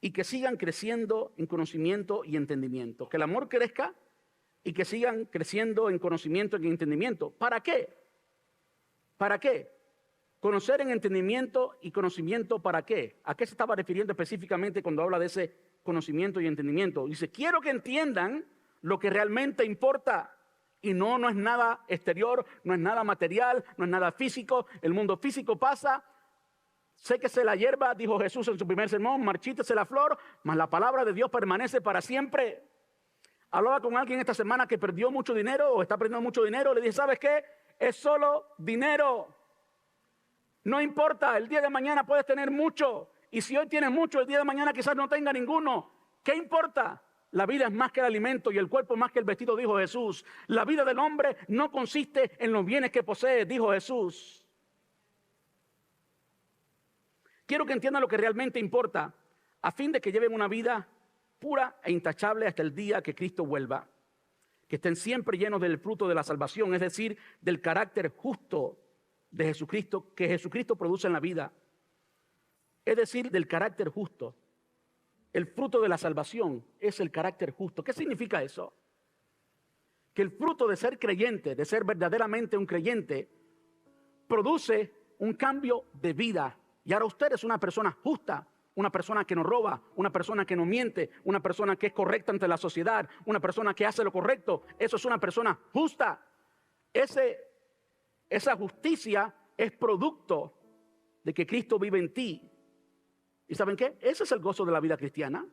y que sigan creciendo en conocimiento y entendimiento. Que el amor crezca y que sigan creciendo en conocimiento y entendimiento. ¿Para qué? ¿Para qué? Conocer en entendimiento y conocimiento, ¿para qué? ¿A qué se estaba refiriendo específicamente cuando habla de ese conocimiento y entendimiento? Dice, quiero que entiendan lo que realmente importa. Y no es nada exterior, no es nada material, no es nada físico. El mundo físico pasa. Séquese la hierba, dijo Jesús en su primer sermón, marchítese la flor, mas la palabra de Dios permanece para siempre. Hablaba con alguien esta semana que perdió mucho dinero o está perdiendo mucho dinero. Le dije, ¿sabes qué? Es solo dinero. No importa, el día de mañana puedes tener mucho. Y si hoy tienes mucho, el día de mañana quizás no tenga ninguno. ¿Qué importa? La vida es más que el alimento y el cuerpo es más que el vestido, dijo Jesús. La vida del hombre no consiste en los bienes que posee, dijo Jesús. Quiero que entiendan lo que realmente importa, a fin de que lleven una vida pura e intachable hasta el día que Cristo vuelva. Que estén siempre llenos del fruto de la salvación, es decir, del carácter justo de Jesucristo, que Jesucristo produce en la vida. Es decir, del carácter justo. El fruto de la salvación es el carácter justo. ¿Qué significa eso? Que el fruto de ser creyente, de ser verdaderamente un creyente, produce un cambio de vida. Y ahora usted es una persona justa, una persona que no roba, una persona que no miente, una persona que es correcta ante la sociedad, una persona que hace lo correcto. Eso es una persona justa. Esa justicia es producto de que Cristo vive en ti. ¿Y saben qué? Ese es el gozo de la vida cristiana.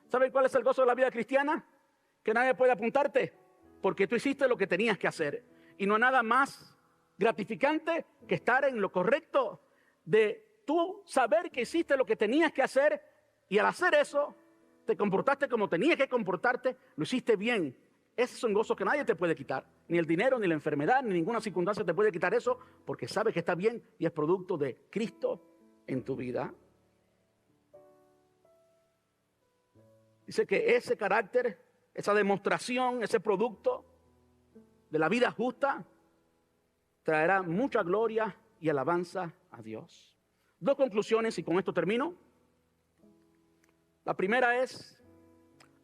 ¿Saben cuál es el gozo de la vida cristiana? Que nadie puede apuntarte, porque tú hiciste lo que tenías que hacer. Y no hay nada más gratificante que estar en lo correcto, de tú saber que hiciste lo que tenías que hacer, y al hacer eso, te comportaste como tenías que comportarte, lo hiciste bien. Ese es un gozo que nadie te puede quitar. Ni el dinero, ni la enfermedad, ni ninguna circunstancia te puede quitar eso, porque sabes que está bien y es producto de Cristo en tu vida. Dice que ese carácter, esa demostración, ese producto de la vida justa traerá mucha gloria y alabanza a Dios. Dos conclusiones y con esto termino. La primera es,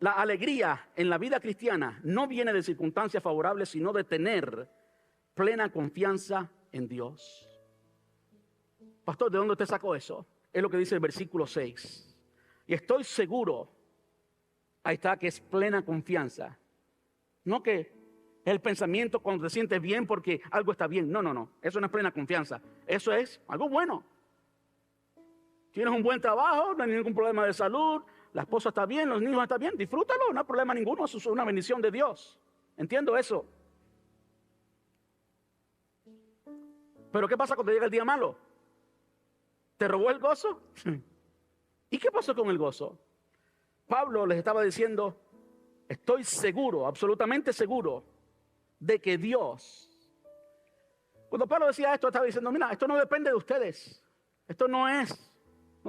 la alegría en la vida cristiana no viene de circunstancias favorables, sino de tener plena confianza en Dios. Pastor, ¿de dónde usted sacó eso? Es lo que dice el versículo 6. Y estoy seguro, ahí está, que es plena confianza. No que Es el pensamiento cuando te sientes bien porque algo está bien. No, no, no. Eso no es plena confianza. Eso es algo bueno. Tienes un buen trabajo, no hay ningún problema de salud, la esposa está bien, los niños están bien, disfrútalo, no hay problema ninguno, eso es una bendición de Dios. Entiendo eso. Pero ¿qué pasa cuando llega el día malo? ¿Te robó el gozo? ¿Y qué pasó con el gozo? Pablo les estaba diciendo, estoy seguro, absolutamente seguro, de que Dios... Cuando Pablo decía esto, estaba diciendo, mira, esto no depende de ustedes. Esto no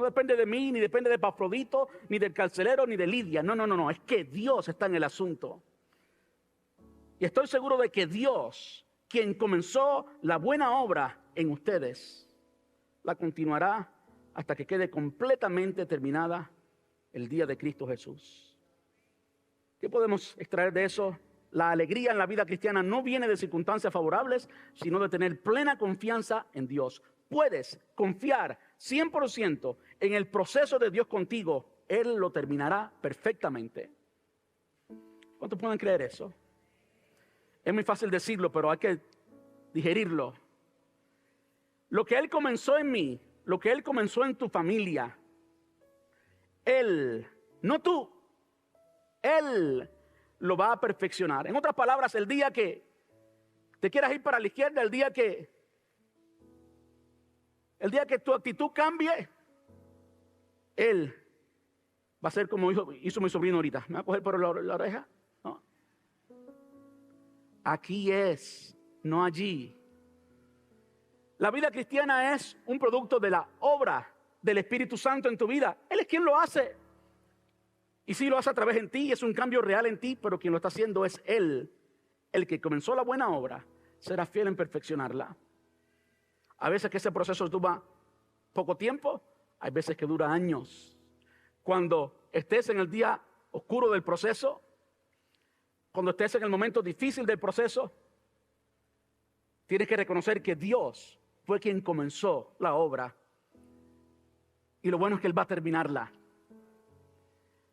depende de mí, ni depende de Epafrodito, ni del carcelero, ni de Lidia. No, no, no, no, es que Dios está en el asunto. Y estoy seguro de que Dios, quien comenzó la buena obra en ustedes, la continuará hasta que quede completamente terminada el día de Cristo Jesús. ¿Qué podemos extraer de eso? La alegría en la vida cristiana no viene de circunstancias favorables, sino de tener plena confianza en Dios. Puedes confiar 100% en el proceso de Dios contigo. Él lo terminará perfectamente. ¿Cuántos pueden creer eso? Es muy fácil decirlo, pero hay que digerirlo. Lo que Él comenzó en mí, lo que Él comenzó en tu familia, Él, no tú, Él lo va a perfeccionar. En otras palabras, el día que te quieras ir para la izquierda, el día que tu actitud cambie, Él va a ser como hizo mi sobrino ahorita. ¿Me va a coger por la oreja? No. Aquí es, no allí. La vida cristiana es un producto de la obra del Espíritu Santo en tu vida. Él es quien lo hace. Y sí lo hace a través de ti, es un cambio real en ti, pero quien lo está haciendo es Él. El que comenzó la buena obra será fiel en perfeccionarla. A veces que ese proceso dura poco tiempo, hay veces que dura años. Cuando estés en el día oscuro del proceso, cuando estés en el momento difícil del proceso, tienes que reconocer que Dios fue quien comenzó la obra. Y lo bueno es que Él va a terminarla.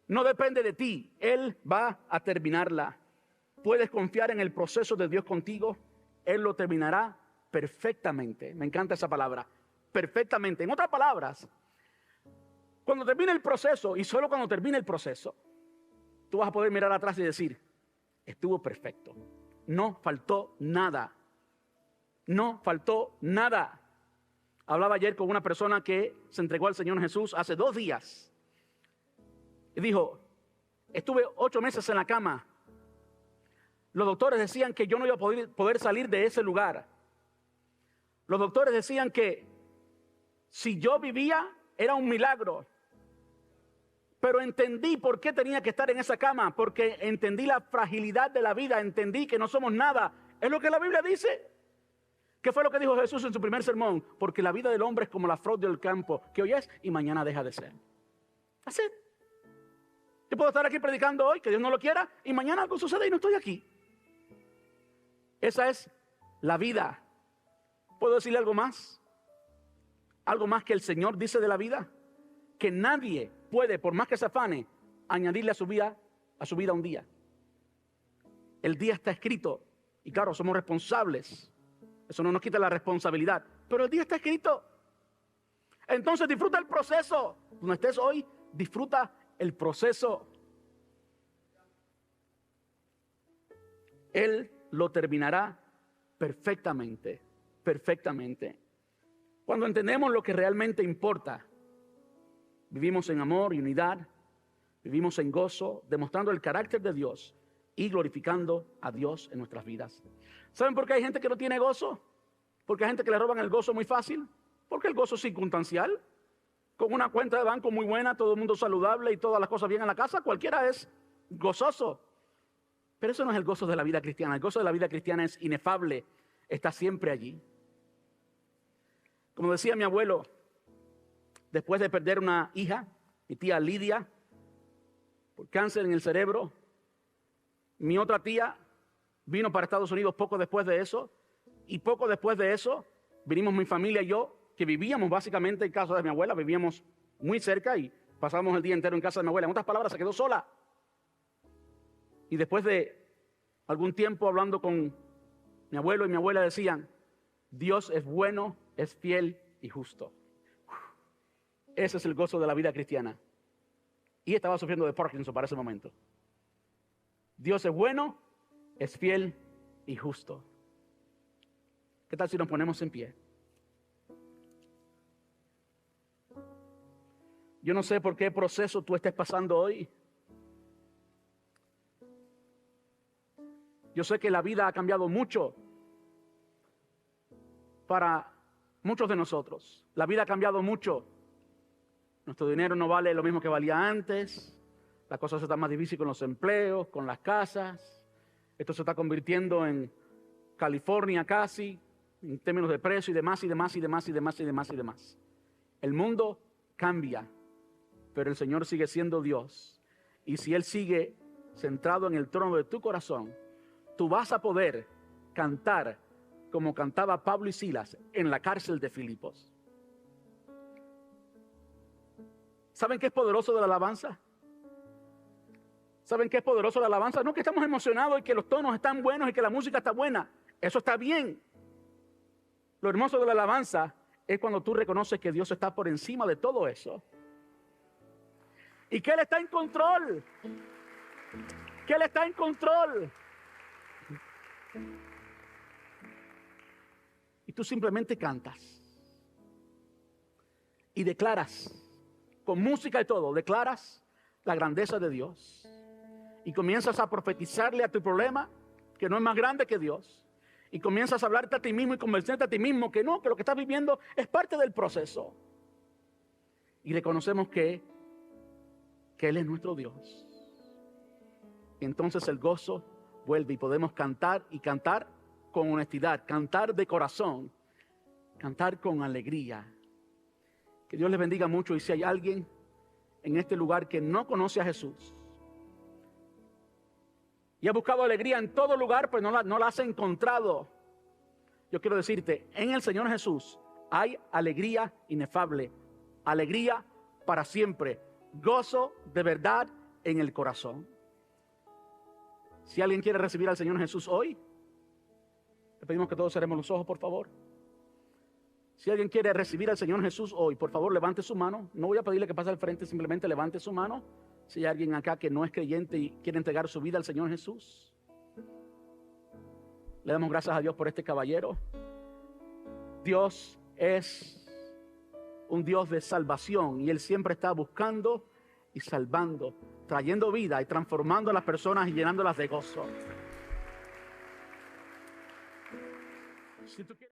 No depende de ti, Él va a terminarla. Puedes confiar en el proceso de Dios contigo, Él lo terminará perfectamente. Me encanta esa palabra, perfectamente. En otras palabras, cuando termine el proceso, y solo cuando termine el proceso, tú vas a poder mirar atrás y decir, estuvo perfecto. No faltó nada. No faltó nada. Hablaba ayer con una persona que se entregó al Señor Jesús hace 2 días. Y dijo, estuve 8 meses en la cama. Los doctores decían que yo no iba a poder salir de ese lugar. Los doctores decían que si yo vivía era un milagro. Pero entendí por qué tenía que estar en esa cama. Porque entendí la fragilidad de la vida. Entendí que no somos nada. Es lo que la Biblia dice. ¿Qué fue lo que dijo Jesús en su primer sermón? Porque la vida del hombre es como la flor del campo, que hoy es y mañana deja de ser. Así. Yo puedo estar aquí predicando hoy, que Dios no lo quiera, y mañana algo sucede y no estoy aquí. Esa es la vida. ¿Puedo decirle algo más? Algo más que el Señor dice de la vida. Que nadie puede, por más que se afane, añadirle a su vida un día. El día está escrito. Y claro, somos responsables. Eso no nos quita la responsabilidad. Pero el día está escrito. Entonces disfruta el proceso. Donde estés hoy, disfruta el proceso. Él lo terminará perfectamente, perfectamente. Cuando entendemos lo que realmente importa, vivimos en amor y unidad, vivimos en gozo, demostrando el carácter de Dios y glorificando a Dios en nuestras vidas. ¿Saben por qué hay gente que no tiene gozo? Porque hay gente que le roban el gozo muy fácil. Porque el gozo es circunstancial. Con una cuenta de banco muy buena, todo el mundo saludable y todas las cosas bien en la casa, cualquiera es gozoso. Pero eso no es el gozo de la vida cristiana. El gozo de la vida cristiana es inefable, está siempre allí. Como decía mi abuelo, después de perder una hija, mi tía Lidia, por cáncer en el cerebro, mi otra tía vino para Estados Unidos poco después de eso, y poco después de eso vinimos mi familia y yo, que vivíamos básicamente en casa de mi abuela, vivíamos muy cerca y pasábamos el día entero en casa de mi abuela. En otras palabras, se quedó sola. Y después de algún tiempo hablando con mi abuelo y mi abuela decían, Dios es bueno, es fiel y justo. Ese es el gozo de la vida cristiana. Y estaba sufriendo de Parkinson para ese momento. Dios es bueno, es fiel y justo. ¿Qué tal si nos ponemos en pie? Yo no sé por qué proceso tú estés pasando hoy. Yo sé que la vida ha cambiado mucho para muchos de nosotros. La vida ha cambiado mucho. Nuestro dinero no vale lo mismo que valía antes. La cosa se está más difícil con los empleos, con las casas. Esto se está convirtiendo en California casi, en términos de precio y demás, y demás, y demás, y demás, y demás, y demás. El mundo cambia, pero el Señor sigue siendo Dios. Y si Él sigue centrado en el trono de tu corazón, tú vas a poder cantar como cantaba Pablo y Silas en la cárcel de Filipos. ¿Saben qué es poderoso de la alabanza? ¿Saben qué es poderoso de la alabanza? No que estamos emocionados y que los tonos están buenos y que la música está buena. Eso está bien. Lo hermoso de la alabanza es cuando tú reconoces que Dios está por encima de todo eso. Y que Él está en control. Que Él está en control. Y tú simplemente cantas. Y declaras, con música y todo, declaras la grandeza de Dios. Y comienzas a profetizarle a tu problema que no es más grande que Dios. Y comienzas a hablarte a ti mismo y convencerte a ti mismo que no, que lo que estás viviendo es parte del proceso. Y reconocemos que Él es nuestro Dios. Y entonces el gozo vuelve y podemos cantar y cantar con honestidad, cantar de corazón, cantar con alegría. Que Dios les bendiga mucho. Y si hay alguien en este lugar que no conoce a Jesús y ha buscado alegría en todo lugar, pues no la has encontrado, yo quiero decirte, en el Señor Jesús hay alegría inefable, alegría para siempre, gozo de verdad en el corazón. Si alguien quiere recibir al Señor Jesús hoy, le pedimos que todos cerremos los ojos, por favor. Si alguien quiere recibir al Señor Jesús hoy, por favor, levante su mano. No voy a pedirle que pase al frente, simplemente levante su mano. Si hay alguien acá que no es creyente y quiere entregar su vida al Señor Jesús. Le damos gracias a Dios por este caballero. Dios es un Dios de salvación y Él siempre está buscando y salvando, trayendo vida y transformando a las personas y llenándolas de gozo. Si tú quieres